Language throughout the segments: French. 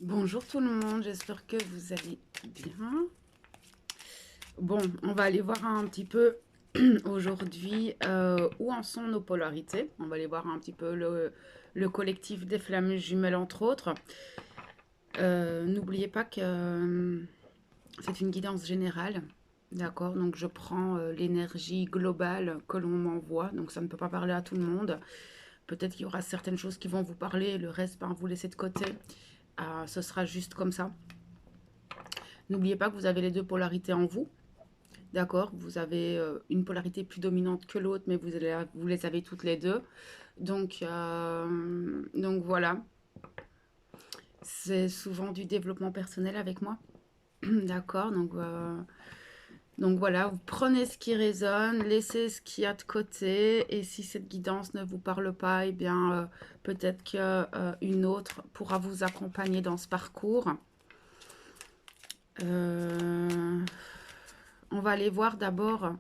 Bonjour tout le monde, j'espère que vous allez bien. Bon, on va aller voir un petit peu aujourd'hui où en sont nos polarités. On va aller voir un petit peu le collectif des flammes jumelles entre autres. N'oubliez pas que c'est une guidance générale. D'accord, donc je prends l'énergie globale que l'on m'envoie, donc ça ne peut pas parler à tout le monde. Peut-être qu'il y aura certaines choses qui vont vous parler, le reste, ben, vous laissez de côté. Ce sera juste comme ça. N'oubliez pas que vous avez les deux polarités en vous. D'accord, vous avez une polarité plus dominante que l'autre, mais vous les avez toutes les deux. Donc voilà, c'est souvent du développement personnel avec moi. D'accord, donc voilà, vous prenez ce qui résonne, laissez ce qu'il y a de côté, et si cette guidance ne vous parle pas, eh bien peut-être qu'une autre pourra vous accompagner dans ce parcours. On va aller voir d'abord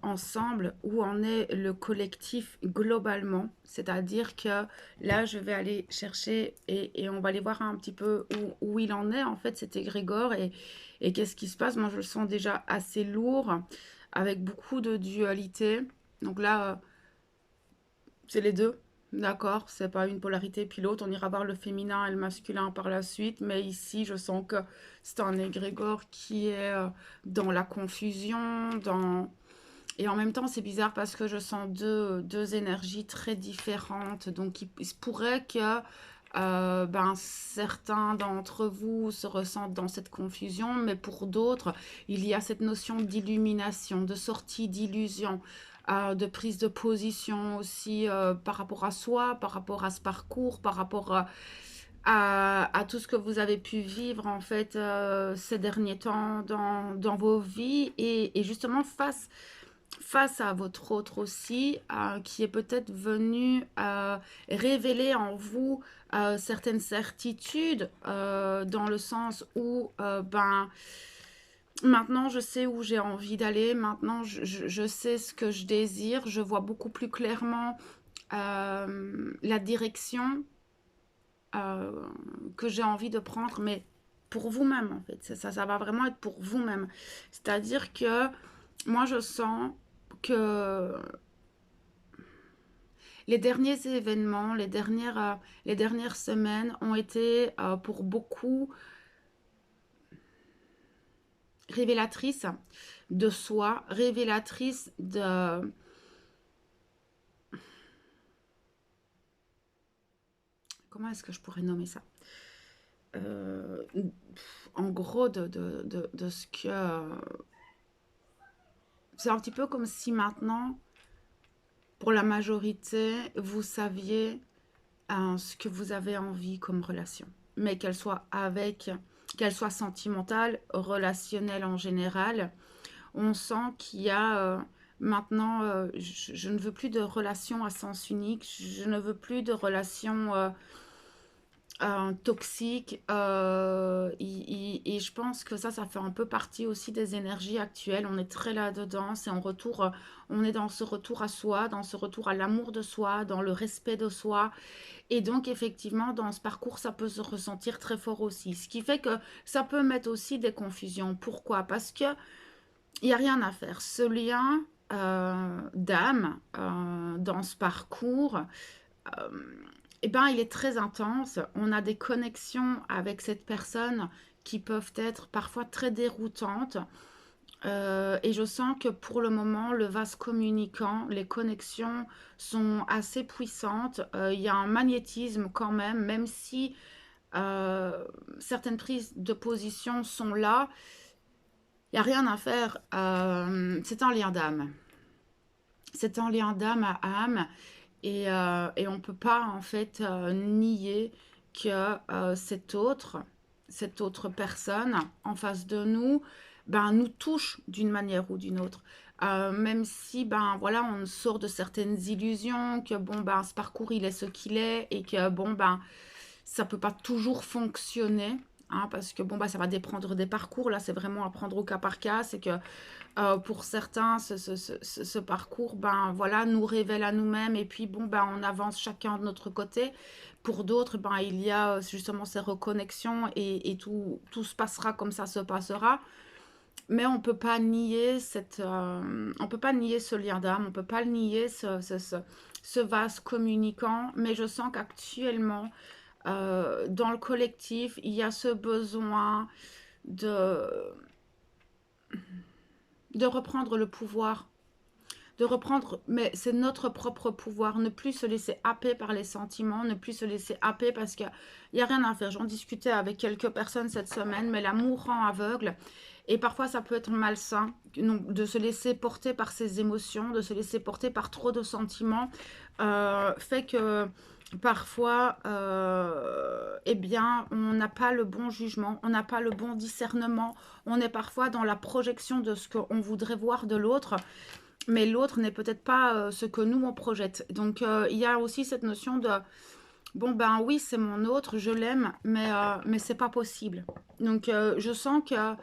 ensemble où en est le collectif globalement. C'est-à-dire que là, je vais aller chercher et on va aller voir un petit peu où il en est. En fait, cet égrégore et qu'est-ce qui se passe. Moi, je le sens déjà assez lourd, avec beaucoup de dualité. Donc là, c'est les deux. D'accord, c'est pas une polarité puis l'autre. On ira voir le féminin et le masculin par la suite. Mais ici, je sens que c'est un égrégore qui est dans la confusion, et en même temps, c'est bizarre parce que je sens deux énergies très différentes. Donc, il se pourrait que certains d'entre vous se ressentent dans cette confusion, mais pour d'autres, il y a cette notion d'illumination, de sortie d'illusion, de prise de position aussi par rapport à soi, par rapport à ce parcours, par rapport à tout ce que vous avez pu vivre en fait ces derniers temps dans vos vies et justement face à votre autre aussi, qui est peut-être venu révéler en vous certaines certitudes, dans le sens où, maintenant je sais où j'ai envie d'aller, maintenant je sais ce que je désire, je vois beaucoup plus clairement la direction euh, que j'ai envie de prendre, mais pour vous-même en fait. Ça va vraiment être pour vous-même. C'est-à-dire que moi je sens que les derniers événements, les dernières semaines ont été pour beaucoup révélatrices de soi, révélatrices de... Comment est-ce que je pourrais nommer ça euh, En gros, de ce que... C'est un petit peu comme si maintenant, pour la majorité, vous saviez ce que vous avez envie comme relation. Mais qu'elle soit sentimentale, relationnelle en général, on sent qu'il y a maintenant, je ne veux plus de relations à sens unique, je ne veux plus de relations toxiques. Et je pense que ça fait un peu partie aussi des énergies actuelles. On est très là-dedans, on est dans ce retour à soi, dans ce retour à l'amour de soi, dans le respect de soi. Et donc, effectivement, dans ce parcours, ça peut se ressentir très fort aussi. Ce qui fait que ça peut mettre aussi des confusions. Pourquoi? Parce que il n'y a rien à faire. Ce lien d'âme dans ce parcours, euh, eh ben, il est très intense. On a des connexions avec cette personne qui peuvent être parfois très déroutantes. Et je sens que pour le moment, le vase communicant, les connexions sont assez puissantes. Il y a un magnétisme quand même, même si certaines prises de position sont là. Il n'y a rien à faire. C'est un lien d'âme. C'est un lien d'âme à âme. Et on ne peut pas en fait nier que cette autre personne en face de nous, ben, nous touche d'une manière ou d'une autre. Même si ben voilà, on sort de certaines illusions, que bon ben ce parcours il est ce qu'il est et que bon ben ça peut pas toujours fonctionner. hein, parce que bon, bah, ça va dépendre des parcours. Là, c'est vraiment à prendre au cas par cas. C'est que pour certains, ce parcours, ben voilà, nous révèle à nous-mêmes et puis bon, ben on avance chacun de notre côté. Pour d'autres, ben il y a justement ces reconnexions et tout se passera comme ça se passera. Mais on peut pas nier on peut pas nier ce lien d'âme, on peut pas le nier, ce vase communicant. Mais je sens qu'actuellement, dans le collectif, il y a ce besoin de, de reprendre le pouvoir, de reprendre, mais c'est notre propre pouvoir, ne plus se laisser happer par les sentiments, ne plus se laisser happer parce qu'il n'y a rien à faire. J'en discutais avec quelques personnes cette semaine, mais l'amour rend aveugle. Et parfois, ça peut être malsain de se laisser porter par ses émotions, de se laisser porter par trop de sentiments, fait que parfois, eh bien, on n'a pas le bon jugement, on n'a pas le bon discernement, on est parfois dans la projection de ce qu'on voudrait voir de l'autre, mais l'autre n'est peut-être pas ce que nous, on projette. Donc, il y a aussi cette notion de, bon, ben oui, c'est mon autre, je l'aime, mais c'est pas possible. Donc, je sens que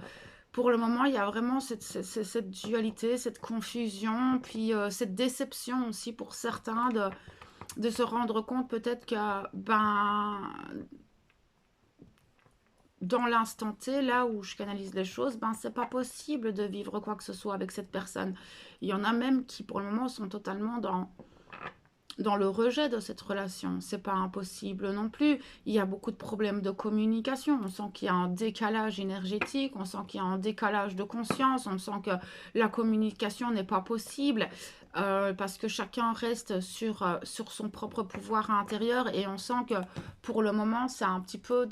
pour le moment, il y a vraiment cette dualité, cette confusion, puis cette déception aussi pour certains de se rendre compte peut-être que ben, dans l'instant T, là où je canalise les choses, ben, c'est pas possible de vivre quoi que ce soit avec cette personne. Il y en a même qui, pour le moment, sont totalement dans le rejet de cette relation. C'est pas impossible non plus. Il y a beaucoup de problèmes de communication. On sent qu'il y a un décalage énergétique, on sent qu'il y a un décalage de conscience, on sent que la communication n'est pas possible parce que chacun reste sur son propre pouvoir intérieur et on sent que pour le moment, c'est un petit peu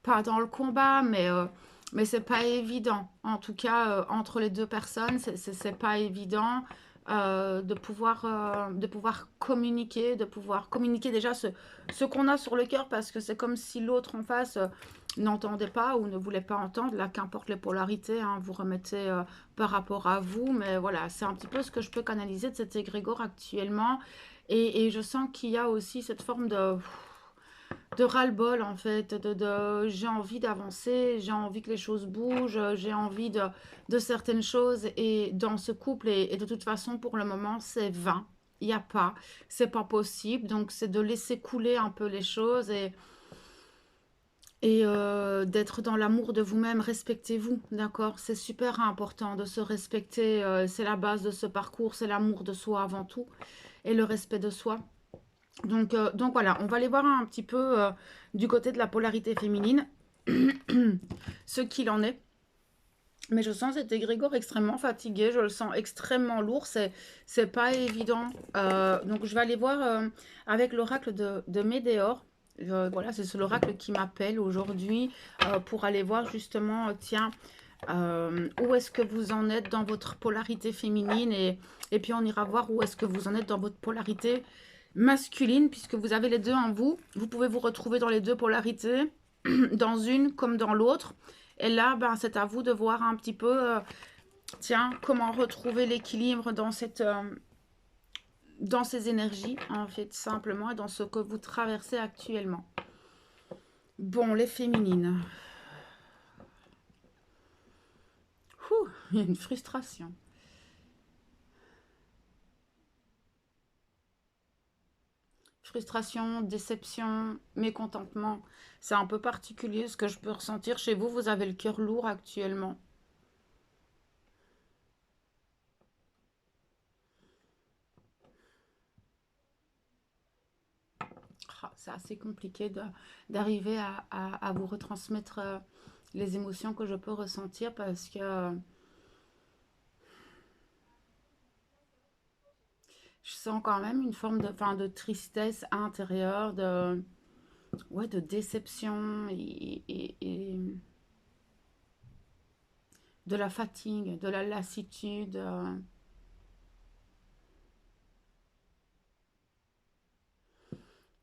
pas dans le combat, mais c'est pas évident. En tout cas, entre les deux personnes, c'est pas évident de pouvoir communiquer déjà ce qu'on a sur le cœur, parce que c'est comme si l'autre en face n'entendait pas ou ne voulait pas entendre. Là, qu'importe les polarités, hein, vous remettez par rapport à vous, mais voilà, c'est un petit peu ce que je peux canaliser de cet égrégore actuellement. Et je sens qu'il y a aussi cette forme de ras-le-bol en fait, j'ai envie d'avancer, j'ai envie que les choses bougent, j'ai envie de certaines choses et dans ce couple et de toute façon pour le moment c'est vain, il n'y a pas, c'est pas possible, donc c'est de laisser couler un peu les choses et d'être dans l'amour de vous-même, respectez-vous, d'accord? C'est super important de se respecter, c'est la base de ce parcours, c'est l'amour de soi avant tout et le respect de soi. Donc voilà, on va aller voir un petit peu du côté de la polarité féminine, ce qu'il en est. Mais je sens cet égrégore extrêmement fatigué, je le sens extrêmement lourd, c'est pas évident. Donc je vais aller voir avec l'oracle de Médéor. Voilà, c'est l'oracle qui m'appelle aujourd'hui pour aller voir justement, tiens, où est-ce que vous en êtes dans votre polarité féminine et puis on ira voir où est-ce que vous en êtes dans votre polarité masculine, puisque vous avez les deux en vous. Vous pouvez vous retrouver dans les deux polarités, dans une comme dans l'autre. Et là, ben, c'est à vous de voir un petit peu, tiens, comment retrouver l'équilibre dans ces énergies, en fait, simplement, et dans ce que vous traversez actuellement. Bon, les féminines. Ouh, il y a une frustration. Frustration, déception, mécontentement. C'est un peu particulier ce que je peux ressentir chez vous. Vous avez le cœur lourd actuellement. Ah, c'est assez compliqué d'arriver à vous retransmettre les émotions que je peux ressentir parce que je sens quand même une forme enfin, de tristesse intérieure, ouais, de déception et de la fatigue, de la lassitude.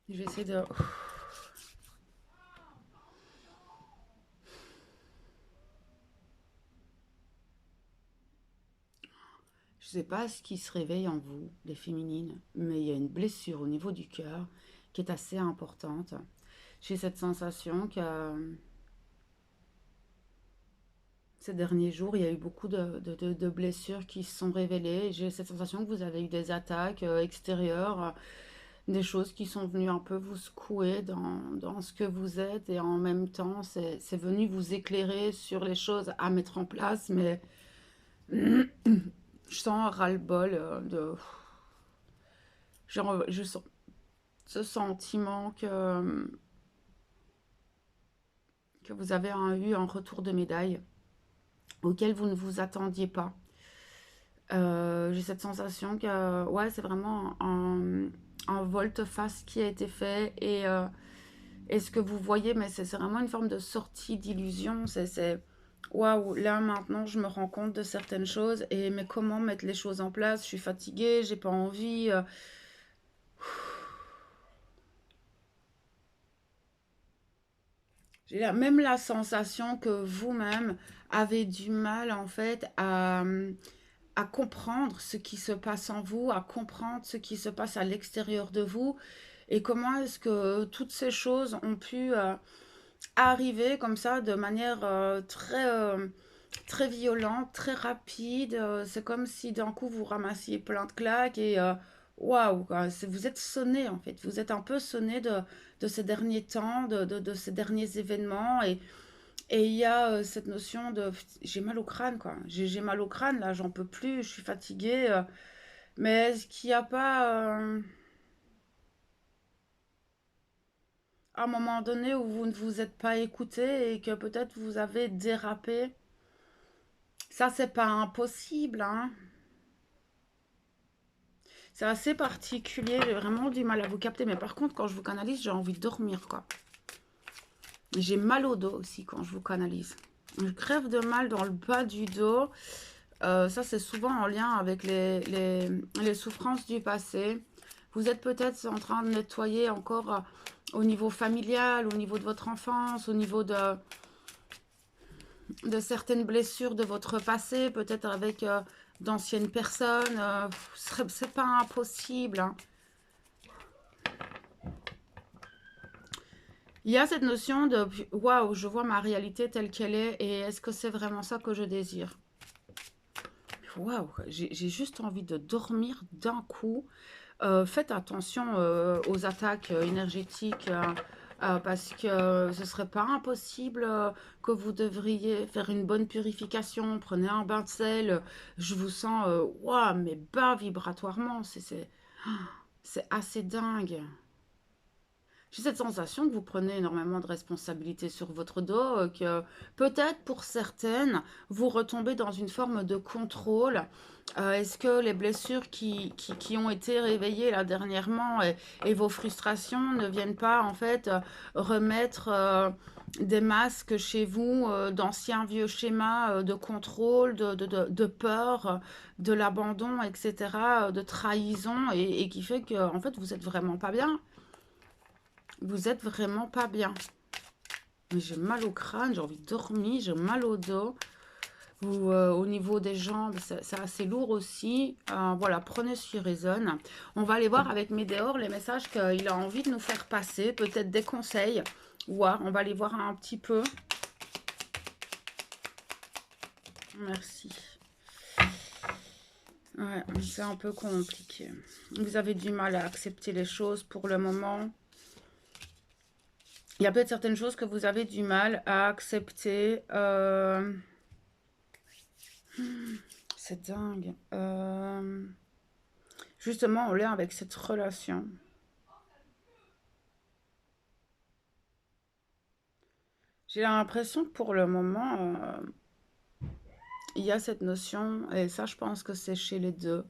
Je vais essayer de... Je sais pas ce qui se réveille en vous, les féminines, mais il y a une blessure au niveau du cœur qui est assez importante. J'ai cette sensation que ces derniers jours, il y a eu beaucoup de blessures qui se sont révélées. J'ai cette sensation que vous avez eu des attaques extérieures, des choses qui sont venues un peu vous secouer dans ce que vous êtes et en même temps, c'est venu vous éclairer sur les choses à mettre en place. Mais je sens un ras-le-bol genre, je sens ce sentiment que vous avez eu un retour de médaille auquel vous ne vous attendiez pas. J'ai cette sensation que ouais, c'est vraiment un volte-face qui a été fait et ce que vous voyez, mais c'est vraiment une forme de sortie d'illusion. Waouh, là maintenant je me rends compte de certaines choses et mais comment mettre les choses en place? Je suis fatiguée, j'ai pas envie. J'ai même la sensation que vous-même avez du mal en fait à comprendre ce qui se passe en vous, à comprendre ce qui se passe à l'extérieur de vous et comment est-ce que toutes ces choses ont pu arriver comme ça de manière très violente, très rapide. C'est comme si d'un coup vous ramassiez plein de claques et waouh, quoi. Vous êtes sonné en fait. Vous êtes un peu sonné de ces derniers temps, de ces derniers événements et il y a cette notion de j'ai mal au crâne quoi. J'ai mal au crâne là, j'en peux plus, je suis fatiguée. Mais est-ce qu'il n'y a pas un moment donné où vous ne vous êtes pas écouté et que peut-être vous avez dérapé? Ça, c'est pas impossible, hein. C'est assez particulier, j'ai vraiment du mal à vous capter. Mais par contre, quand je vous canalise, j'ai envie de dormir, quoi. J'ai mal au dos aussi quand je vous canalise. Je crève de mal dans le bas du dos. Ça, c'est souvent en lien avec les souffrances du passé. Vous êtes peut-être en train de nettoyer encore au niveau familial, au niveau de votre enfance, au niveau de certaines blessures de votre passé, peut-être avec d'anciennes personnes. C'est pas impossible, hein. Il y a cette notion de waouh, je vois ma réalité telle qu'elle est et est-ce que c'est vraiment ça que je désire? Waouh, j'ai juste envie de dormir d'un coup. Faites attention aux attaques énergétiques parce que ce serait pas impossible que vous devriez faire une bonne purification. Prenez un bain de sel. Je vous sens waouh, mais bas vibratoirement. C'est assez dingue. J'ai cette sensation que vous prenez énormément de responsabilités sur votre dos, que peut-être pour certaines, vous retombez dans une forme de contrôle. Est-ce que les blessures qui ont été réveillées là dernièrement et vos frustrations ne viennent pas en fait remettre des masques chez vous, d'anciens vieux schémas de contrôle, de peur, de l'abandon, etc., de trahison et qui fait que en fait vous êtes vraiment pas bien. Vous êtes vraiment pas bien. Mais j'ai mal au crâne, j'ai envie de dormir, j'ai mal au dos. Ou au niveau des jambes, c'est assez lourd aussi. Voilà, prenez ce qui résonne. On va aller voir avec Médéor les messages qu'il a envie de nous faire passer. Peut-être des conseils. Ouais, on va aller voir un petit peu. Merci. Ouais, c'est un peu compliqué. Vous avez du mal à accepter les choses pour le moment. Il y a peut-être certaines choses que vous avez du mal à accepter. C'est dingue. Justement, en lien avec cette relation. J'ai l'impression que pour le moment, il y a cette notion, et ça je pense que c'est chez les deux,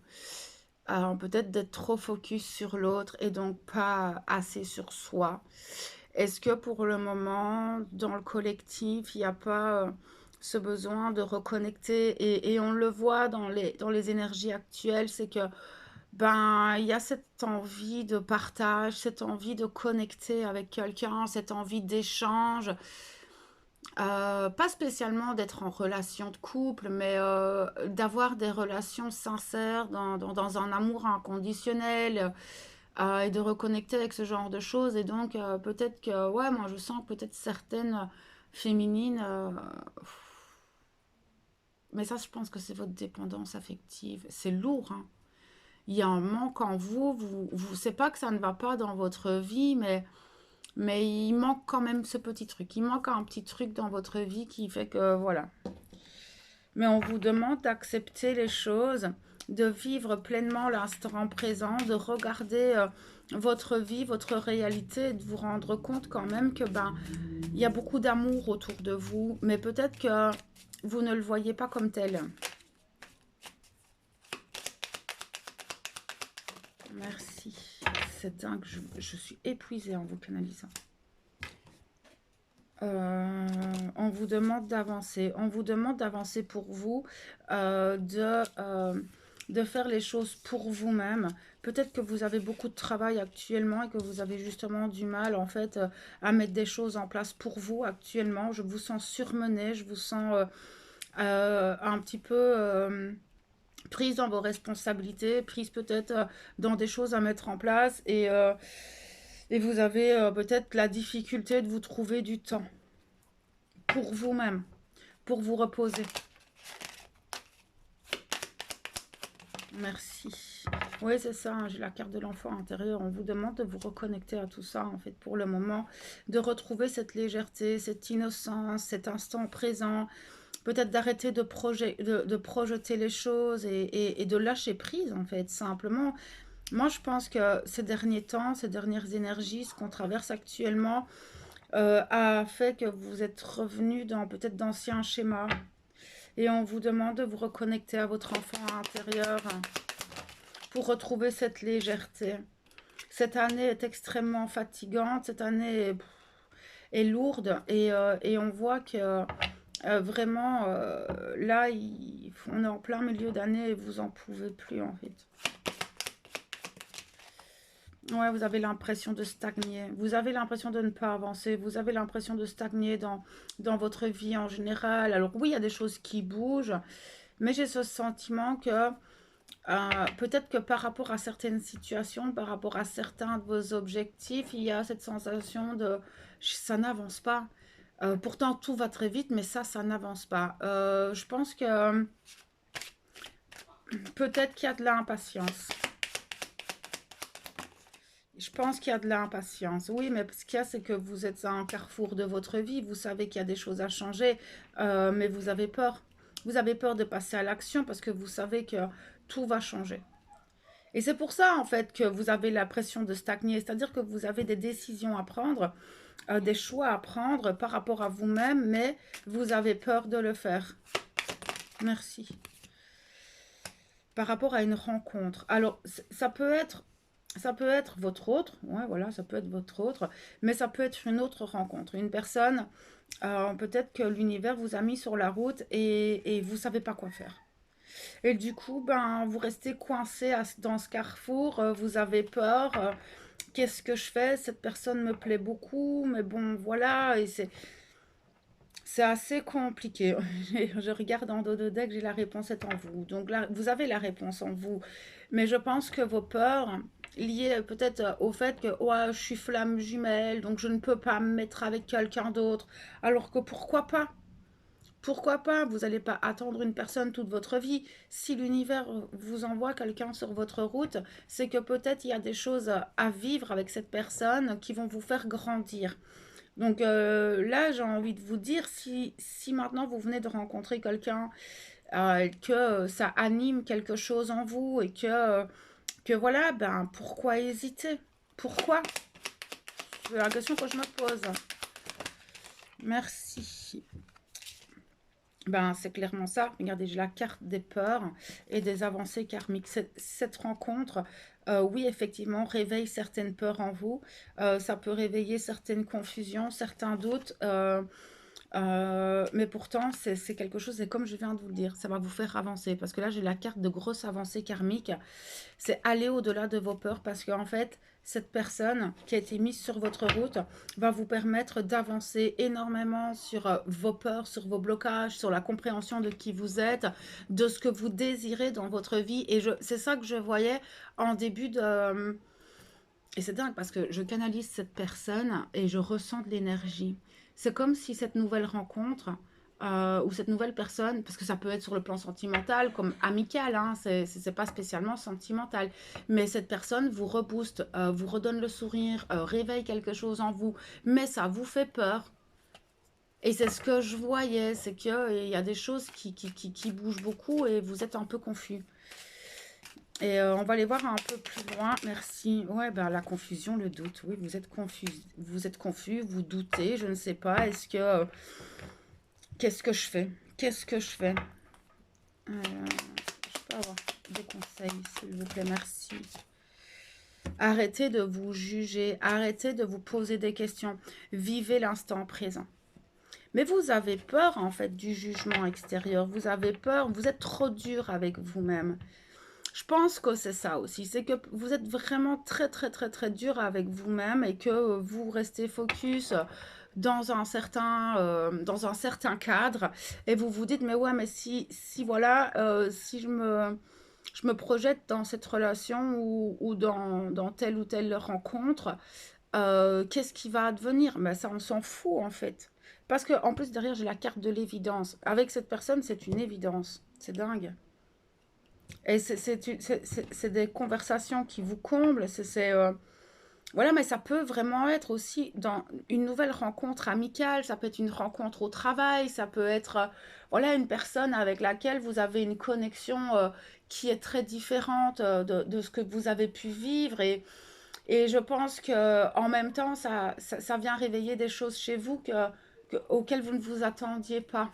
peut-être d'être trop focus sur l'autre et donc pas assez sur soi. Est-ce que pour le moment, dans le collectif, il n'y a pas ce besoin de reconnecter et on le voit dans les énergies actuelles, c'est que ben il y a cette envie de partage, cette envie de connecter avec quelqu'un, cette envie d'échange, pas spécialement d'être en relation de couple, mais d'avoir des relations sincères dans un amour inconditionnel et de reconnecter avec ce genre de choses. Et donc, peut-être que, ouais, moi je sens que peut-être certaines féminines Mais ça, je pense que c'est votre dépendance affective. C'est lourd, hein. Il y a un manque en vous. C'est pas que ça ne va pas dans votre vie, mais il manque quand même ce petit truc. Il manque un petit truc dans votre vie qui fait que, voilà. Mais on vous demande d'accepter les choses, de vivre pleinement l'instant présent, de regarder votre vie, votre réalité, et de vous rendre compte quand même que ben il y a beaucoup d'amour autour de vous, mais peut-être que vous ne le voyez pas comme tel. Merci. C'est dingue, je suis épuisée en vous canalisant. On vous demande d'avancer. On vous demande d'avancer pour vous, de faire les choses pour vous-même. Peut-être que vous avez beaucoup de travail actuellement et que vous avez justement du mal en fait à mettre des choses en place pour vous actuellement. Je vous sens surmenée, je vous sens un petit peu prise dans vos responsabilités, prise peut-être dans des choses à mettre en place et vous avez peut-être la difficulté de vous trouver du temps pour vous-même, pour vous reposer. Merci. Oui, c'est ça, hein, j'ai la carte de l'enfant intérieur. On vous demande de vous reconnecter à tout ça, en fait, pour le moment, de retrouver cette légèreté, cette innocence, cet instant présent, peut-être d'arrêter de projeter les choses et de lâcher prise, en fait, simplement. Moi, je pense que ces derniers temps, ces dernières énergies, ce qu'on traverse actuellement, a fait que vous êtes revenu dans peut-être d'anciens schémas. Et on vous demande de vous reconnecter à votre enfant intérieur pour retrouver cette légèreté. Cette année est extrêmement fatigante, cette année est lourde et on voit que vraiment, là, on est en plein milieu d'année et vous en pouvez plus en fait. Ouais, vous avez l'impression de stagner. Vous avez l'impression de ne pas avancer. Vous avez l'impression de stagner dans votre vie en général. Alors oui, il y a des choses qui bougent, mais j'ai ce sentiment que peut-être que par rapport à certaines situations, par rapport à certains de vos objectifs, il y a cette sensation de ça n'avance pas. Pourtant, tout va très vite, mais ça n'avance pas. Je pense que peut-être qu'il y a de l'impatience. Je pense qu'il y a de l'impatience. Oui, mais ce qu'il y a, c'est que vous êtes à un carrefour de votre vie. Vous savez qu'il y a des choses à changer, mais vous avez peur. Vous avez peur de passer à l'action parce que vous savez que tout va changer. Et c'est pour ça, en fait, que vous avez l'impression de stagner. C'est-à-dire que vous avez des décisions à prendre, des choix à prendre par rapport à vous-même, mais vous avez peur de le faire. Merci. Par rapport à une rencontre. Alors, ça peut être votre autre, ouais, voilà, ça peut être votre autre, mais ça peut être une autre rencontre. Une personne, peut-être que l'univers vous a mis sur la route et vous ne savez pas quoi faire. Et du coup, ben, vous restez coincé dans ce carrefour, vous avez peur. Qu'est-ce que je fais? Cette personne me plaît beaucoup, mais bon, voilà, et c'est assez compliqué. Je regarde en dos de deck, j'ai la réponse est en vous. Donc là, vous avez la réponse en vous. Mais je pense que vos peurs, liées peut-être au fait que ouais, je suis flamme jumelle, donc je ne peux pas me mettre avec quelqu'un d'autre. Alors que pourquoi pas? Pourquoi pas? Vous n'allez pas attendre une personne toute votre vie. Si l'univers vous envoie quelqu'un sur votre route, c'est que peut-être il y a des choses à vivre avec cette personne qui vont vous faire grandir. Donc là, j'ai envie de vous dire, si maintenant vous venez de rencontrer quelqu'un, que ça anime quelque chose en vous et que voilà, ben pourquoi hésiter? Pourquoi? C'est la question que je me pose. Merci. Ben, c'est clairement ça. Regardez, j'ai la carte des peurs et des avancées karmiques. Cette rencontre, oui, effectivement, réveille certaines peurs en vous. Ça peut réveiller certaines confusions, certains doutes. Mais pourtant, c'est quelque chose, et comme je viens de vous le dire, ça va vous faire avancer. Parce que là, j'ai la carte de grosse avancée karmique. C'est aller au-delà de vos peurs parce qu'en fait, cette personne qui a été mise sur votre route va vous permettre d'avancer énormément sur vos peurs, sur vos blocages, sur la compréhension de qui vous êtes, de ce que vous désirez dans votre vie. Et c'est ça que je voyais en début de... Et c'est dingue parce que je canalise cette personne et je ressens de l'énergie. C'est comme si cette nouvelle rencontre ou cette nouvelle personne, parce que ça peut être sur le plan sentimental comme amical, hein, c'est pas spécialement sentimental, mais cette personne vous rebooste, vous redonne le sourire, réveille quelque chose en vous, mais ça vous fait peur. Et c'est ce que je voyais, c'est qu'il y a des choses qui bougent beaucoup et vous êtes un peu confus. Et on va aller voir un peu plus loin. Merci. Ouais, ben la confusion, le doute. Oui, vous êtes confus, vous doutez. Je ne sais pas. Est-ce que qu'est-ce que je fais? Qu'est-ce que je fais? Je peux avoir des conseils, s'il vous plaît. Merci. Arrêtez de vous juger. Arrêtez de vous poser des questions. Vivez l'instant présent. Mais vous avez peur, en fait, du jugement extérieur. Vous avez peur. Vous êtes trop dur avec vous-même. Je pense que c'est ça aussi, c'est que vous êtes vraiment très très très très dur avec vous-même et que vous restez focus dans un certain cadre et vous vous dites mais ouais mais si voilà si je me projette dans cette relation ou dans telle ou telle rencontre, qu'est-ce qui va advenir? Ben ça on s'en fout en fait. Parce que en plus derrière j'ai la carte de l'évidence. Avec cette personne c'est une évidence. C'est dingue. Et c'est des conversations qui vous comblent. Voilà, mais ça peut vraiment être aussi dans une nouvelle rencontre amicale, ça peut être une rencontre au travail, ça peut être voilà, une personne avec laquelle vous avez une connexion qui est très différente de ce que vous avez pu vivre. Et je pense que en même temps, ça vient réveiller des choses chez vous auxquelles vous ne vous attendiez pas.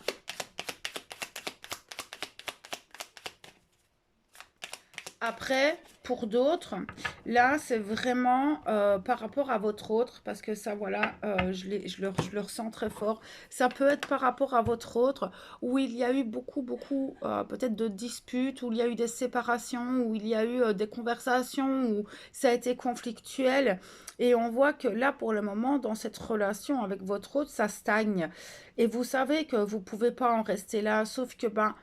Après, pour d'autres, là, c'est vraiment par rapport à votre autre, parce que ça, voilà, je le ressens très fort. Ça peut être par rapport à votre autre, où il y a eu beaucoup, peut-être de disputes, où il y a eu des séparations, où il y a eu des conversations, où ça a été conflictuel. Et on voit que là, pour le moment, dans cette relation avec votre autre, ça stagne. Et vous savez que vous pouvez pas en rester là, sauf que, ben,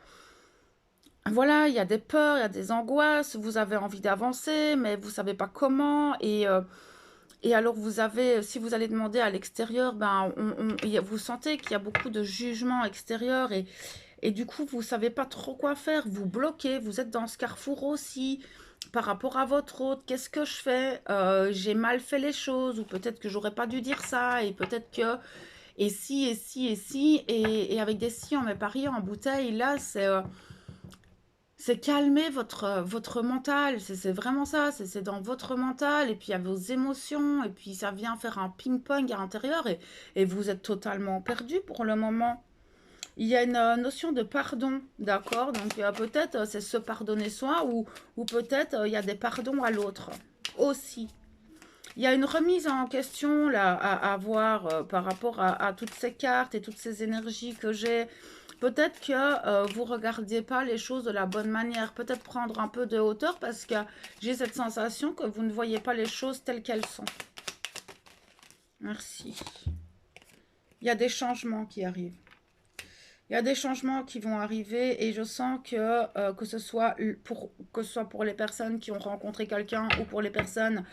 voilà, il y a des peurs, il y a des angoisses, vous avez envie d'avancer, mais vous savez pas comment. Et alors, si vous allez demander à l'extérieur, ben, vous sentez qu'il y a beaucoup de jugements extérieurs et du coup, vous savez pas trop quoi faire. Vous bloquez, vous êtes dans ce carrefour aussi par rapport à votre autre. Qu'est-ce que je fais? J'ai mal fait les choses ou peut-être que j'aurais pas dû dire ça et peut-être que et avec des si on met Paris en bouteille. Là, c'est calmer votre mental, c'est vraiment ça, c'est dans votre mental, et puis il y a vos émotions, et puis ça vient faire un ping-pong à l'intérieur, et vous êtes totalement perdu pour le moment. Il y a une notion de pardon, d'accord? Donc peut-être c'est se pardonner soi, ou peut-être il y a des pardons à l'autre aussi. Il y a une remise en question là à voir par rapport à toutes ces cartes et toutes ces énergies que j'ai. Peut-être que vous ne regardiez pas les choses de la bonne manière. Peut-être prendre un peu de hauteur parce que j'ai cette sensation que vous ne voyez pas les choses telles qu'elles sont. Merci. Il y a des changements qui arrivent. Il y a des changements qui vont arriver et je sens que que ce soit pour les personnes qui ont rencontré quelqu'un ou pour les personnes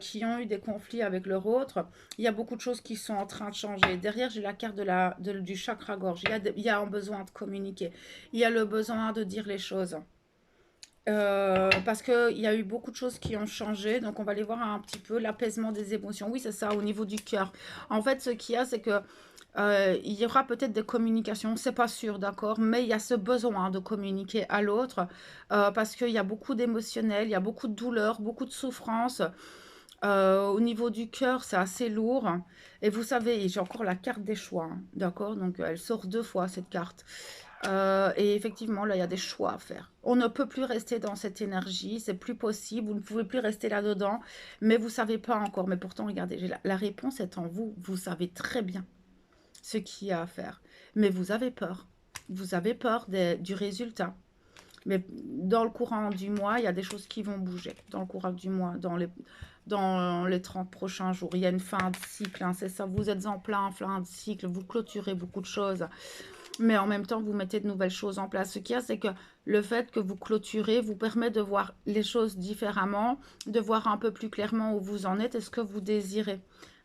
qui ont eu des conflits avec leur autre, il y a beaucoup de choses qui sont en train de changer. Derrière, j'ai la carte du chakra-gorge. Il y a un besoin de communiquer. Il y a le besoin de dire les choses. Parce qu'il y a eu beaucoup de choses qui ont changé, donc on va aller voir un petit peu l'apaisement des émotions. Oui, c'est ça, au niveau du cœur. En fait, ce qu'il y a, c'est que il y aura peut-être des communications, c'est pas sûr, d'accord, mais il y a ce besoin de communiquer à l'autre parce qu'il y a beaucoup d'émotionnel, il y a beaucoup de douleur, beaucoup de souffrance. Au niveau du cœur, c'est assez lourd. Et vous savez, j'ai encore la carte des choix, hein, d'accord, donc elle sort 2 fois cette carte. Et effectivement, là, il y a des choix à faire. On ne peut plus rester dans cette énergie, c'est plus possible, vous ne pouvez plus rester là-dedans, mais vous savez pas encore. Mais pourtant, regardez, la réponse est en vous, vous savez très bien ce qu'il y a à faire. Mais vous avez peur. Vous avez peur du résultat. Mais dans le courant du mois, il y a des choses qui vont bouger. Dans le courant du mois, dans les 30 prochains jours, il y a une fin de cycle. Hein, c'est ça, vous êtes en plein fin de cycle. Vous clôturez beaucoup de choses. Mais en même temps, vous mettez de nouvelles choses en place. Ce qu'il y a, c'est que le fait que vous clôturez vous permet de voir les choses différemment, de voir un peu plus clairement où vous en êtes et ce que vous désirez.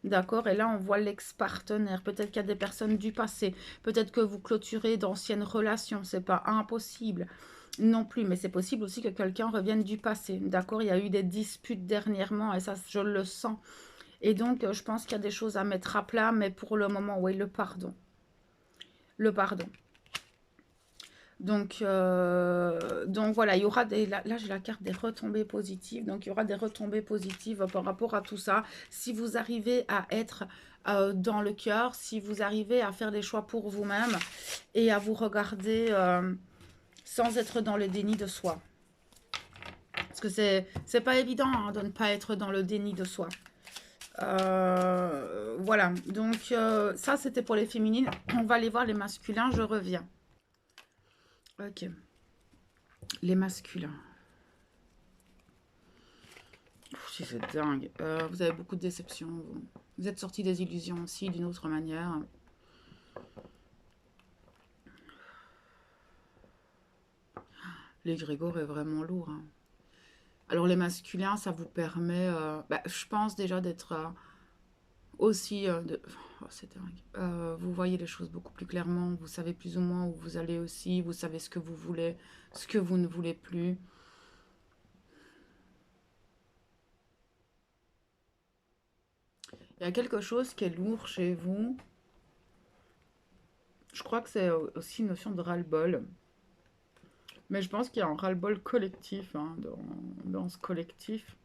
D'accord? Et là, on voit l'ex-partenaire. Peut-être qu'il y a des personnes du passé. Peut-être que vous clôturez d'anciennes relations. C'est pas impossible non plus. Mais c'est possible aussi que quelqu'un revienne du passé. D'accord? Il y a eu des disputes dernièrement et ça, je le sens. Et donc, je pense qu'il y a des choses à mettre à plat. Mais pour le moment, oui, le pardon. Le pardon. Donc voilà, il y aura des... Là j'ai la carte des retombées positives. Donc, il y aura des retombées positives par rapport à tout ça. Si vous arrivez à être dans le cœur, si vous arrivez à faire des choix pour vous-même et à vous regarder sans être dans le déni de soi. Parce que c'est pas évident hein, de ne pas être dans le déni de soi. Voilà, donc ça c'était pour les féminines. On va aller voir les masculins, je reviens. Ok, les masculins. Si c'est dingue. Vous avez beaucoup de déceptions. Vous êtes sortis des illusions aussi d'une autre manière. L'égrégore est vraiment lourd. Hein. Alors les masculins, ça vous permet, je pense déjà d'être aussi... Oh, c'est dingue. Vous voyez les choses beaucoup plus clairement. Vous savez plus ou moins où vous allez aussi. Vous savez ce que vous voulez, ce que vous ne voulez plus. Il y a quelque chose qui est lourd chez vous. Je crois que c'est aussi une notion de ras-le-bol. Mais je pense qu'il y a un ras-le-bol collectif hein, dans ce collectif.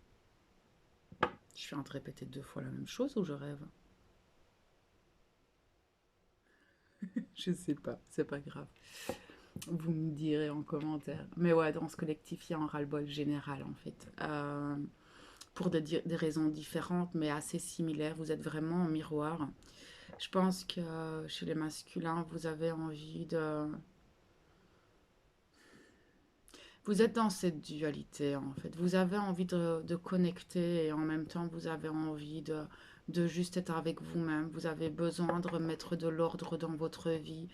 Je suis en train de répéter 2 fois la même chose ou je rêve? Je sais pas, c'est pas grave. Vous me direz en commentaire. Mais ouais, dans ce collectif, il y a un ras-le-bol général en fait. Pour des raisons différentes mais assez similaires. Vous êtes vraiment en miroir. Je pense que chez les masculins, vous avez envie de... Vous êtes dans cette dualité en fait. Vous avez envie de connecter et en même temps vous avez envie de juste être avec vous-même. Vous avez besoin de remettre de l'ordre dans votre vie,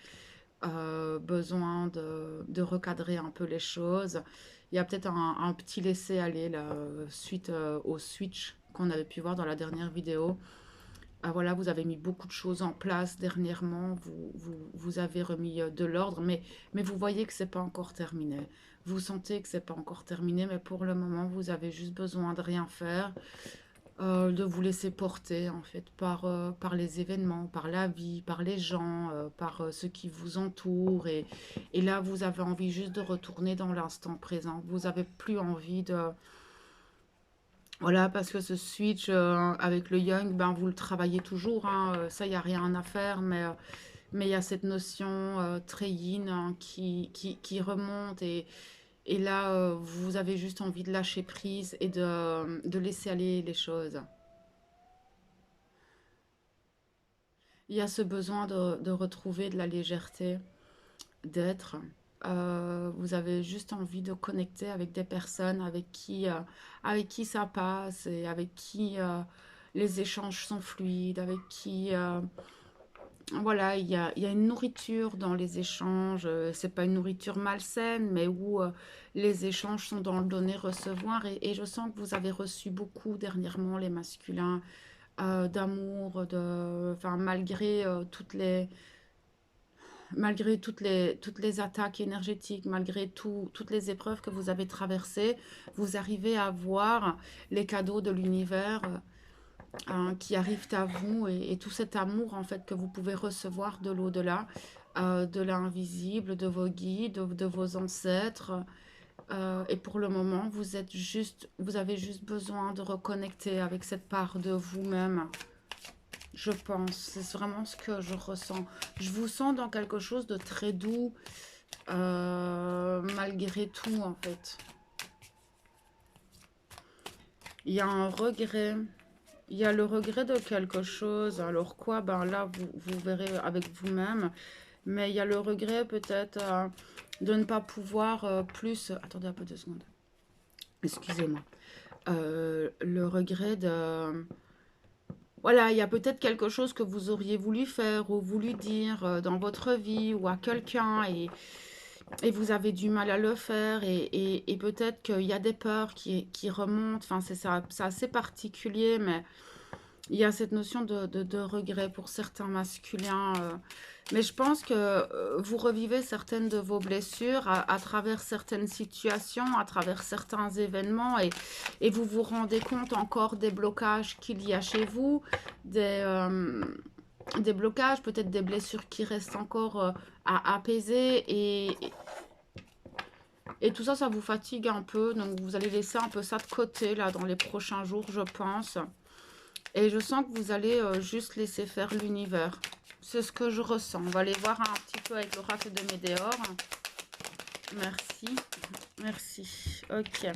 besoin de recadrer un peu les choses. Il y a peut-être un petit laisser-aller là, suite au switch qu'on avait pu voir dans la dernière vidéo. Ah, voilà, vous avez mis beaucoup de choses en place dernièrement, vous avez remis de l'ordre, mais vous voyez que c'est pas encore terminé. Vous sentez que c'est pas encore terminé, mais pour le moment, vous avez juste besoin de rien faire, de vous laisser porter en fait par les événements, par la vie, par les gens, par ceux qui vous entourent. Et là, vous avez envie juste de retourner dans l'instant présent. Vous avez plus envie de... Voilà, parce que ce switch avec le Young, ben, vous le travaillez toujours, hein, ça, il n'y a rien à faire, mais il y a cette notion très yin hein, qui remonte et là, vous avez juste envie de lâcher prise et de laisser aller les choses. Il y a ce besoin de retrouver de la légèreté, d'être. Vous avez juste envie de connecter avec des personnes avec qui ça passe et avec qui les échanges sont fluides, avec qui voilà, il y a une nourriture dans les échanges. C'est pas une nourriture malsaine, mais où les échanges sont dans le donner-recevoir. Et je sens que vous avez reçu beaucoup dernièrement les masculins d'amour, enfin malgré toutes les attaques énergétiques, malgré toutes les épreuves que vous avez traversées, vous arrivez à voir les cadeaux de l'univers hein, qui arrivent à vous et tout cet amour en fait que vous pouvez recevoir de l'au-delà, de l'invisible, de vos guides, de vos ancêtres. Et pour le moment, vous avez juste besoin de reconnecter avec cette part de vous-même. Je pense, c'est vraiment ce que je ressens. Je vous sens dans quelque chose de très doux, malgré tout, en fait. Il y a un regret. Il y a le regret de quelque chose. Alors quoi? Ben là, vous verrez avec vous-même. Mais il y a le regret peut-être de ne pas pouvoir plus... Attendez un peu 2 secondes. Excusez-moi. Le regret de... Voilà, il y a peut-être quelque chose que vous auriez voulu faire ou voulu dire dans votre vie ou à quelqu'un et vous avez du mal à le faire et peut-être qu'il y a des peurs qui remontent. Enfin, c'est assez particulier, mais Il y a cette notion de regret pour certains masculins. Mais je pense que vous revivez certaines de vos blessures à travers certaines situations, à travers certains événements, et vous vous rendez compte encore des blocages qu'il y a chez vous, des blocages, peut-être des blessures qui restent encore à apaiser, et tout ça, ça vous fatigue un peu. Donc vous allez laisser un peu ça de côté là dans les prochains jours, je pense. Et je sens que vous allez juste laisser faire l'univers. C'est ce que je ressens. On va aller voir un petit peu avec l'oracle de Médéor. Merci. Merci. Ok.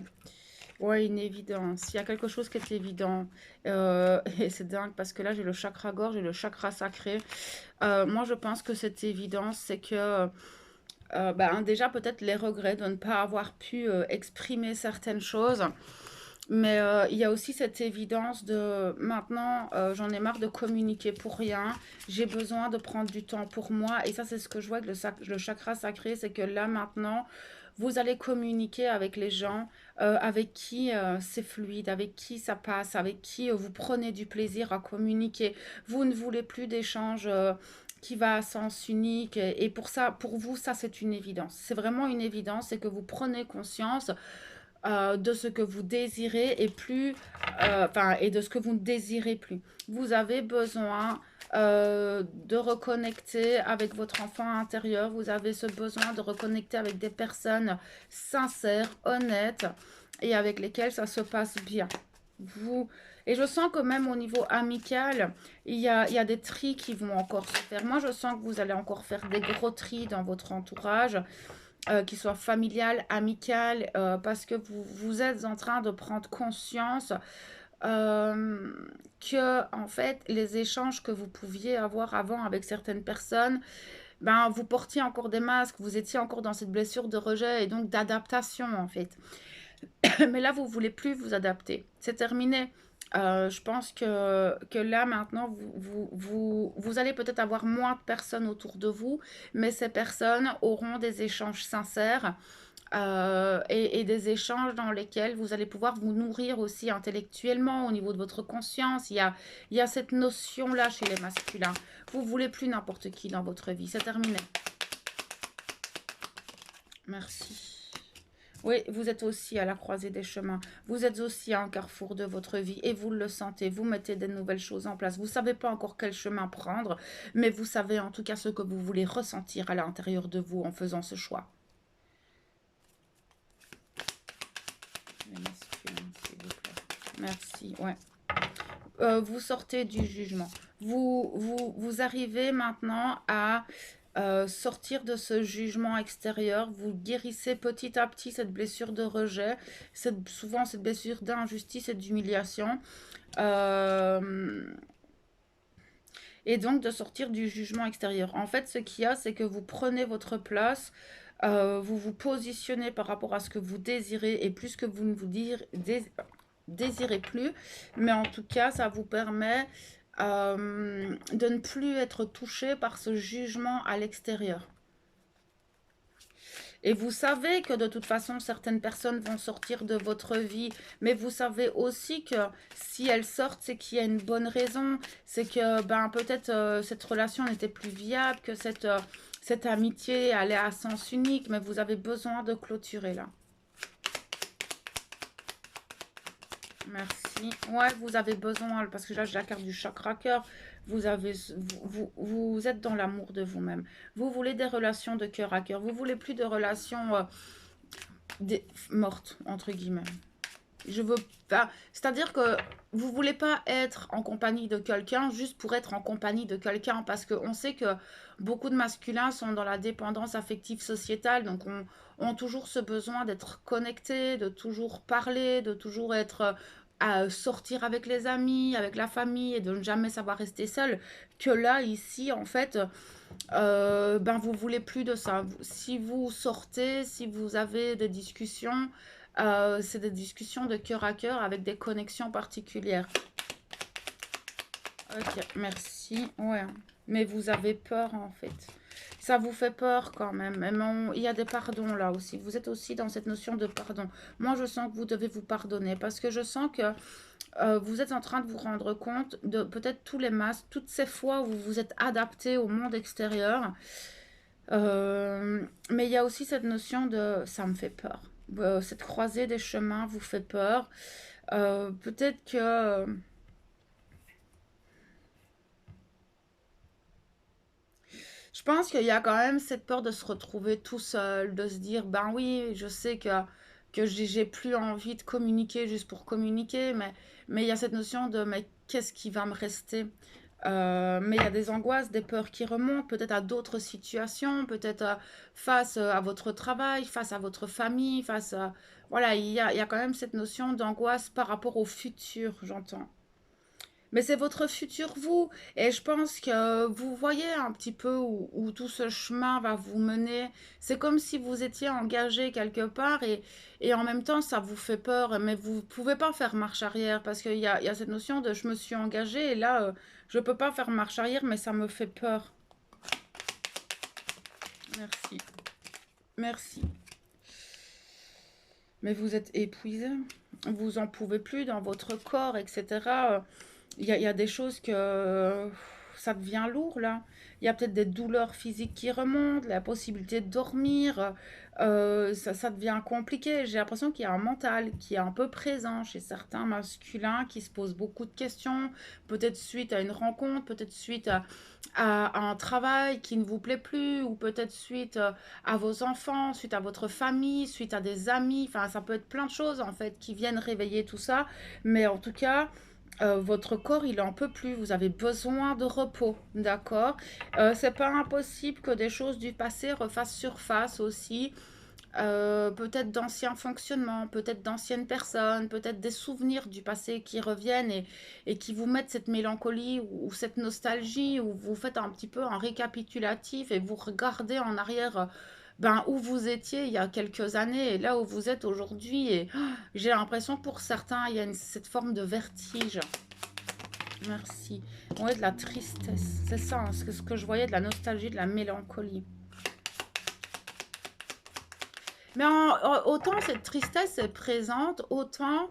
Ouais, une évidence. Il y a quelque chose qui est évident. Et c'est dingue parce que là, j'ai le chakra gorge et le chakra sacré. Moi, je pense que cette évidence, c'est que ben, déjà, peut-être les regrets de ne pas avoir pu exprimer certaines choses. Mais il y a aussi cette évidence de maintenant, j'en ai marre de communiquer pour rien. J'ai besoin de prendre du temps pour moi. Et ça, c'est ce que je vois avec le chakra sacré, c'est que là, maintenant, vous allez communiquer avec les gens avec qui c'est fluide, avec qui ça passe, avec qui vous prenez du plaisir à communiquer. Vous ne voulez plus d'échanges qui va à sens unique. Et pour ça, pour vous, ça, c'est une évidence. C'est vraiment une évidence, c'est que vous prenez conscience de ce que vous désirez et plus, enfin, et de ce que vous ne désirez plus. Vous avez besoin de reconnecter avec votre enfant intérieur. Vous avez ce besoin de reconnecter avec des personnes sincères, honnêtes et avec lesquelles ça se passe bien. Vous Et je sens que même au niveau amical, il y a des tris qui vont encore se faire. Moi, je sens que vous allez encore faire des gros tris dans votre entourage, qu'il soit familial, amical, parce que vous êtes en train de prendre conscience euh, que, en fait, les échanges que vous pouviez avoir avant avec certaines personnes, ben, vous portiez encore des masques, vous étiez encore dans cette blessure de rejet et donc d'adaptation, en fait. Mais là, vous voulez plus vous adapter. C'est terminé. Je pense que là, maintenant, vous allez peut-être avoir moins de personnes autour de vous, mais ces personnes auront des échanges sincères et des échanges dans lesquels vous allez pouvoir vous nourrir aussi intellectuellement au niveau de votre conscience. Il y a cette notion-là chez les masculins. Vous voulez plus n'importe qui dans votre vie. C'est terminé. Merci. Oui, vous êtes aussi à la croisée des chemins. Vous êtes aussi à un carrefour de votre vie et vous le sentez. Vous mettez des nouvelles choses en place. Vous ne savez pas encore quel chemin prendre, mais vous savez en tout cas ce que vous voulez ressentir à l'intérieur de vous en faisant ce choix. Les masculins, s'il vous plaît. Merci. Ouais. Vous sortez du jugement. Vous arrivez maintenant à sortir de ce jugement extérieur. Vous guérissez petit à petit cette blessure de rejet, souvent cette blessure d'injustice et d'humiliation. Euh, et donc de sortir du jugement extérieur. En fait, ce qu'il y a, c'est que vous prenez votre place, vous vous positionnez par rapport à ce que vous désirez et plus que vous ne vous désirez plus. Mais en tout cas, ça vous permet de ne plus être touché par ce jugement à l'extérieur. Et vous savez que de toute façon, certaines personnes vont sortir de votre vie, mais vous savez aussi que si elles sortent, c'est qu'il y a une bonne raison. C'est que ben, peut-être cette relation n'était plus viable, que cette amitié allait à sens unique, mais vous avez besoin de clôturer là. Merci. Ouais, vous avez besoin, parce que là, j'ai la carte du chakra cœur. Vous avez, vous êtes dans l'amour de vous-même. Vous voulez des relations de cœur à cœur. Vous voulez plus de relations mortes, entre guillemets. Je veux pas. C'est-à-dire que vous voulez pas être en compagnie de quelqu'un juste pour être en compagnie de quelqu'un, parce qu'on sait que beaucoup de masculins sont dans la dépendance affective sociétale, donc ont toujours ce besoin d'être connectés, de toujours parler, de toujours être à sortir avec les amis, avec la famille et de ne jamais savoir rester seul. Que là, ici, en fait, ben vous voulez plus de ça. Si vous sortez, si vous avez des discussions, c'est des discussions de cœur à cœur avec des connexions particulières. Ok, merci. Ouais, mais vous avez peur en fait. Ça vous fait peur quand même. Même il y a des pardons là aussi. Vous êtes aussi dans cette notion de pardon. Moi, je sens que vous devez vous pardonner parce que je sens que vous êtes en train de vous rendre compte de peut-être tous les masques, toutes ces fois où vous vous êtes adapté au monde extérieur. Mais il y a aussi cette notion de ça me fait peur. Cette croisée des chemins vous fait peur. Peut-être que je pense qu'il y a quand même cette peur de se retrouver tout seul, de se dire, ben oui, je sais que j'ai plus envie de communiquer juste pour communiquer, mais il y a cette notion de, mais qu'est-ce qui va me rester? Mais il y a des angoisses, des peurs qui remontent, peut-être à d'autres situations, peut-être face à votre travail, face à votre famille, face à... Voilà, il y a quand même cette notion d'angoisse par rapport au futur, j'entends. Mais c'est votre futur vous. Et je pense que vous voyez un petit peu où tout ce chemin va vous mener. C'est comme si vous étiez engagé quelque part et en même temps ça vous fait peur. Mais vous ne pouvez pas faire marche arrière parce il y a cette notion de je me suis engagé et là je ne peux pas faire marche arrière mais ça me fait peur. Merci. Merci. Mais vous êtes épuisé. Vous en pouvez plus dans votre corps, etc. Il y a des choses que ça devient lourd là. Il y a peut-être des douleurs physiques qui remontent, la possibilité de dormir. Ça devient compliqué. J'ai l'impression qu'il y a un mental qui est un peu présent chez certains masculins qui se posent beaucoup de questions, peut-être suite à une rencontre, peut-être suite à un travail qui ne vous plaît plus, ou peut-être suite à vos enfants, suite à votre famille, suite à des amis. Enfin, ça peut être plein de choses en fait qui viennent réveiller tout ça. Mais en tout cas, votre corps, il en peut plus. Vous avez besoin de repos, d'accord. C'est pas impossible que des choses du passé refassent surface aussi. Peut-être d'anciens fonctionnements, peut-être d'anciennes personnes, peut-être des souvenirs du passé qui reviennent et qui vous mettent cette mélancolie ou cette nostalgie, où vous faites un petit peu un récapitulatif et vous regardez en arrière ben, où vous étiez il y a quelques années et là où vous êtes aujourd'hui. Et j'ai l'impression pour certains, il y a cette forme de vertige. Merci. Ouais, de la tristesse. C'est ça, hein, ce que je voyais, de la nostalgie, de la mélancolie. Mais autant cette tristesse est présente, autant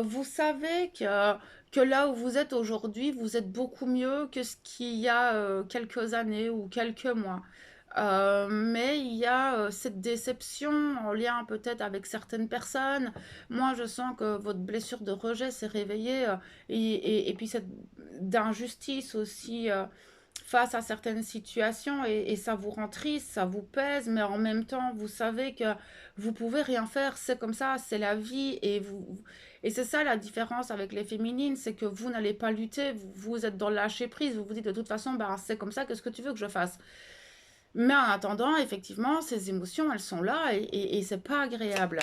vous savez que là où vous êtes aujourd'hui, vous êtes beaucoup mieux que ce qu'il y a quelques années ou quelques mois. Mais il y a cette déception en lien peut-être avec certaines personnes. Moi, je sens que votre blessure de rejet s'est réveillée et puis cette d'injustice aussi face à certaines situations et ça vous rend triste, ça vous pèse, mais en même temps, vous savez que vous pouvez rien faire, c'est comme ça, c'est la vie et c'est ça la différence avec les féminines, c'est que vous n'allez pas lutter, vous êtes dans le lâcher prise, vous vous dites de toute façon, bah, c'est comme ça, qu'est-ce que tu veux que je fasse? Mais en attendant, effectivement, ces émotions, elles sont là et c'est pas agréable.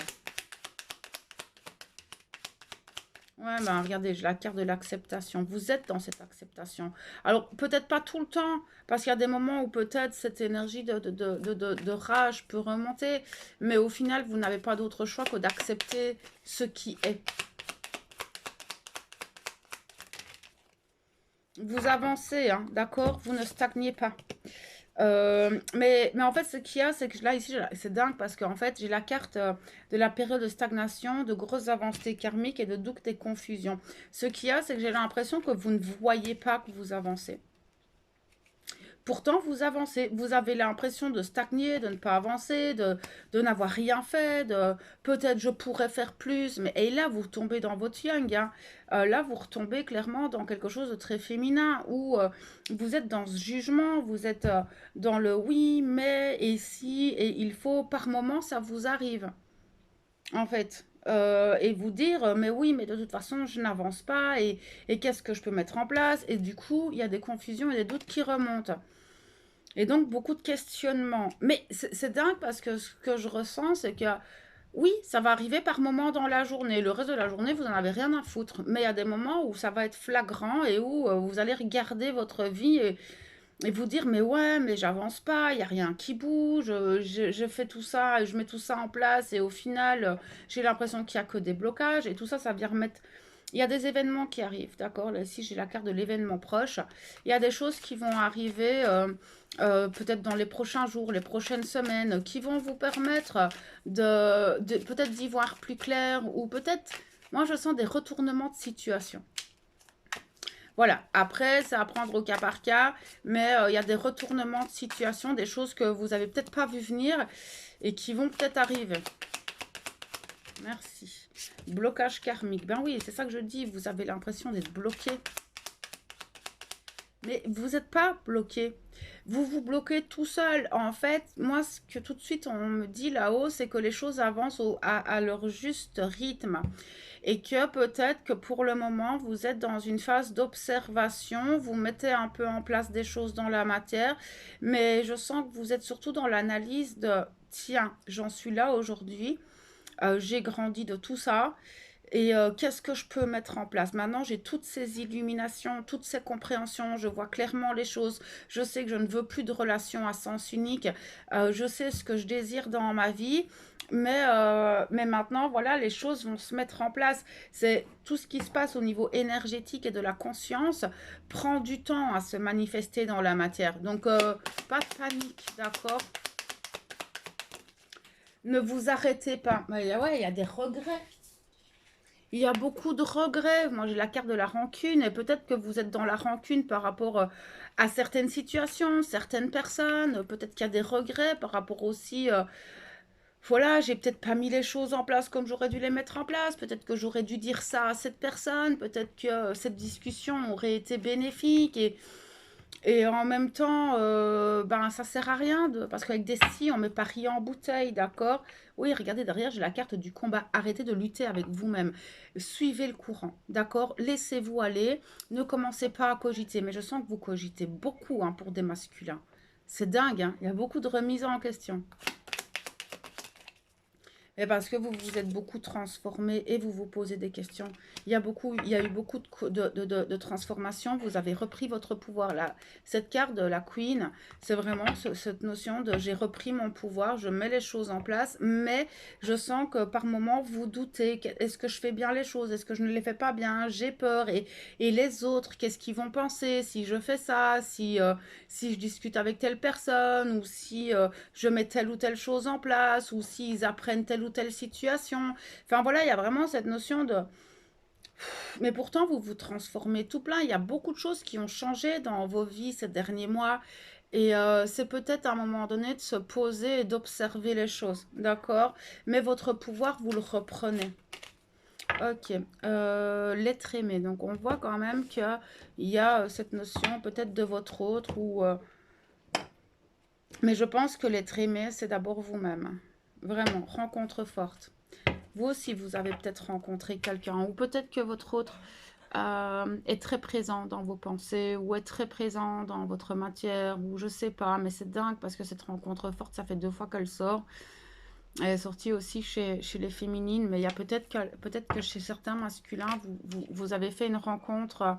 Ouais, ben regardez, j'ai la carte de l'acceptation. Vous êtes dans cette acceptation. Alors, peut-être pas tout le temps, parce qu'il y a des moments où peut-être cette énergie de rage peut remonter, mais au final, vous n'avez pas d'autre choix que d'accepter ce qui est. Vous avancez, hein, d'accord? Vous ne stagnez pas. Mais en fait, ce qu'il y a, c'est que là, ici, c'est dingue parce qu'en fait, j'ai la carte de la période de stagnation, de grosses avancées karmiques et de doutes et confusions. Ce qu'il y a, c'est que j'ai l'impression que vous ne voyez pas que vous avancez. Pourtant, vous avancez. Vous avez l'impression de stagner, de ne pas avancer, de n'avoir rien fait, de peut-être je pourrais faire plus. Mais et là, vous tombez dans votre yang, hein. Là, vous retombez clairement dans quelque chose de très féminin où vous êtes dans ce jugement, vous êtes dans le oui, mais et si, et il faut. Par moment, ça vous arrive, en fait. Et vous dire, mais oui, mais de toute façon, je n'avance pas, et qu'est-ce que je peux mettre en place? Et du coup, il y a des confusions et des doutes qui remontent. Et donc, beaucoup de questionnements. Mais c'est dingue parce que ce que je ressens, c'est que oui, ça va arriver par moments dans la journée. Le reste de la journée, vous n'en avez rien à foutre. Mais il y a des moments où ça va être flagrant et où vous allez regarder votre vie et vous dire, mais ouais, mais j'avance pas, il n'y a rien qui bouge, je fais tout ça, je mets tout ça en place et au final, j'ai l'impression qu'il n'y a que des blocages et tout ça, ça vient remettre Il y a des événements qui arrivent, d'accord? Là, ici, j'ai la carte de l'événement proche. Il y a des choses qui vont arriver peut-être dans les prochains jours, les prochaines semaines, qui vont vous permettre de peut-être d'y voir plus clair ou peut-être, moi, je sens des retournements de situation. Voilà, après, c'est à prendre au cas par cas, mais il y a des retournements de situation, des choses que vous avez peut-être pas vu venir et qui vont peut-être arriver. Merci. Blocage karmique. Ben oui, c'est ça que je dis. Vous avez l'impression d'être bloqué. Mais vous n'êtes pas bloqué. Vous vous bloquez tout seul. En fait, moi, ce que tout de suite on me dit là-haut, c'est que les choses avancent à leur juste rythme. Et que peut-être que pour le moment, vous êtes dans une phase d'observation. Vous mettez un peu en place des choses dans la matière. Mais je sens que vous êtes surtout dans l'analyse de, tiens, j'en suis là aujourd'hui. J'ai grandi de tout ça. Et qu'est-ce que je peux mettre en place? Maintenant, j'ai toutes ces illuminations, toutes ces compréhensions, je vois clairement les choses, je sais que je ne veux plus de relations à sens unique, je sais ce que je désire dans ma vie, mais maintenant, voilà, les choses vont se mettre en place. C'est tout ce qui se passe au niveau énergétique et de la conscience prend du temps à se manifester dans la matière. Donc, pas de panique, d'accord? Ne vous arrêtez pas. Mais ouais, il y a des regrets. Il y a beaucoup de regrets. Moi, j'ai la carte de la rancune et peut-être que vous êtes dans la rancune par rapport à certaines situations, certaines personnes. Peut-être qu'il y a des regrets par rapport aussi. Voilà, j'ai peut-être pas mis les choses en place comme j'aurais dû les mettre en place. Peut-être que j'aurais dû dire ça à cette personne. Peut-être que cette discussion aurait été bénéfique et en même temps, ben, ça sert à rien parce qu'avec des si, on met pas rien en bouteille, d'accord? Oui, regardez derrière, j'ai la carte du combat. Arrêtez de lutter avec vous-même. Suivez le courant, d'accord? Laissez-vous aller. Ne commencez pas à cogiter. Mais je sens que vous cogitez beaucoup hein, pour des masculins. C'est dingue, hein? Il y a beaucoup de remises en question. Et parce que vous vous êtes beaucoup transformé et vous vous posez des questions. Il y a eu beaucoup de transformations. Vous avez repris votre pouvoir. Là, cette carte de la Queen, c'est vraiment cette notion de j'ai repris mon pouvoir, je mets les choses en place, mais je sens que par moment vous doutez. Est-ce que je fais bien les choses? Est-ce que je ne les fais pas bien? J'ai peur. Et les autres, qu'est-ce qu'ils vont penser si je fais ça? Si je discute avec telle personne ou si je mets telle ou telle chose en place ou s'ils apprennent telle ou telle situation. Enfin voilà, il y a vraiment cette notion de... Mais pourtant, vous vous transformez tout plein. Il y a beaucoup de choses qui ont changé dans vos vies ces derniers mois. Et c'est peut-être à un moment donné de se poser et d'observer les choses, d'accord? Mais votre pouvoir, vous le reprenez. Ok, l'être aimé. Donc on voit quand même qu'il y a cette notion peut-être de votre autre ou mais je pense que l'être aimé, c'est d'abord vous-même. Vraiment, rencontre forte. Vous aussi, vous avez peut-être rencontré quelqu'un, ou peut-être que votre autre est très présent dans vos pensées, ou est très présent dans votre matière, ou je sais pas, mais c'est dingue parce que cette rencontre forte, ça fait 2 fois qu'elle sort. Elle est sortie aussi chez les féminines, mais il y a peut-être que chez certains masculins, vous avez fait une rencontre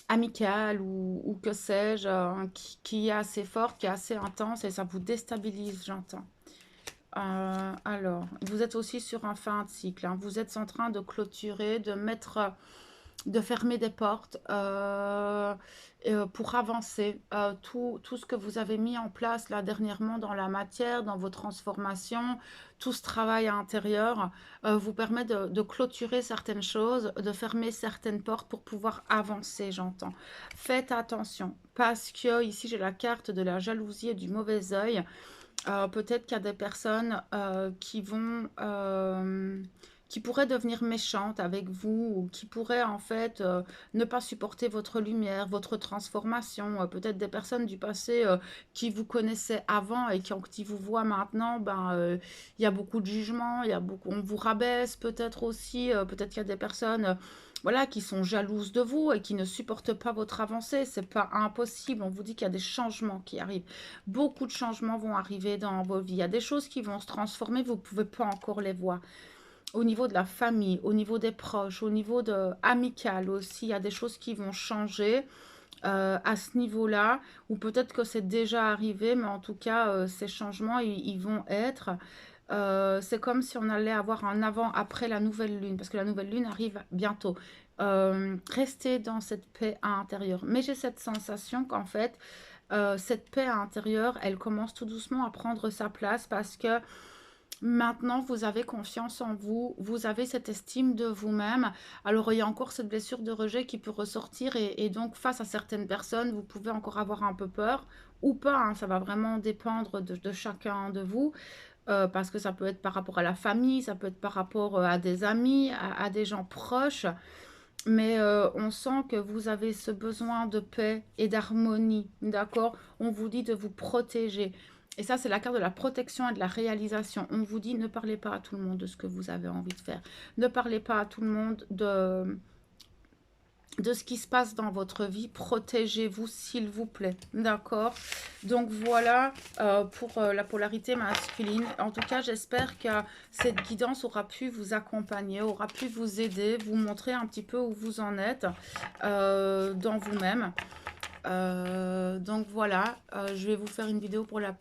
amicale ou que sais-je, qui est assez forte, qui est assez intense et ça vous déstabilise, j'entends. Alors, vous êtes aussi sur un fin de cycle, hein. Vous êtes en train de clôturer, de fermer des portes pour avancer. Tout ce que vous avez mis en place là dernièrement dans la matière, dans vos transformations, tout ce travail à l'intérieur vous permet de clôturer certaines choses, de fermer certaines portes pour pouvoir avancer, j'entends. Faites attention parce que ici j'ai la carte de la jalousie et du mauvais œil. Peut-être qu'il y a des personnes qui pourraient devenir méchantes avec vous ou qui pourraient en fait ne pas supporter votre lumière, votre transformation. Peut-être des personnes du passé qui vous connaissaient avant et qui vous voient maintenant, il y a beaucoup de jugements, on vous rabaisse peut-être aussi. Peut-être qu'il y a des personnes voilà, qui sont jalouses de vous et qui ne supportent pas votre avancée. C'est pas impossible. On vous dit qu'il y a des changements qui arrivent. Beaucoup de changements vont arriver dans vos vies. Il y a des choses qui vont se transformer, vous ne pouvez pas encore les voir. Au niveau de la famille, au niveau des proches, au niveau amical aussi, il y a des choses qui vont changer à ce niveau-là, ou peut-être que c'est déjà arrivé, mais en tout cas, ces changements, ils vont être. C'est comme si on allait avoir un avant-après la nouvelle lune, parce que la nouvelle lune arrive bientôt. Restez dans cette paix intérieure. Mais j'ai cette sensation qu'en fait, cette paix intérieure, elle commence tout doucement à prendre sa place parce que maintenant, vous avez confiance en vous, vous avez cette estime de vous-même. Alors, il y a encore cette blessure de rejet qui peut ressortir et donc face à certaines personnes, vous pouvez encore avoir un peu peur ou pas, hein, ça va vraiment dépendre de chacun de vous, parce que ça peut être par rapport à la famille, ça peut être par rapport à des amis, à des gens proches, mais on sent que vous avez ce besoin de paix et d'harmonie, d'accord? On vous dit de vous protéger. Et ça, c'est la carte de la protection et de la réalisation. On vous dit, ne parlez pas à tout le monde de ce que vous avez envie de faire. Ne parlez pas à tout le monde de ce qui se passe dans votre vie. Protégez-vous, s'il vous plaît. D'accord? Donc voilà pour la polarité masculine. En tout cas, j'espère que cette guidance aura pu vous accompagner, aura pu vous aider, vous montrer un petit peu où vous en êtes dans vous-même. Donc voilà, je vais vous faire une vidéo pour la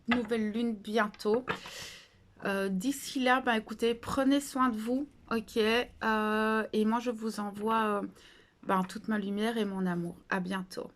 nouvelle lune bientôt. D'ici là, bah, écoutez, prenez soin de vous, ok? Et moi, je vous envoie ben, toute ma lumière et mon amour. À bientôt.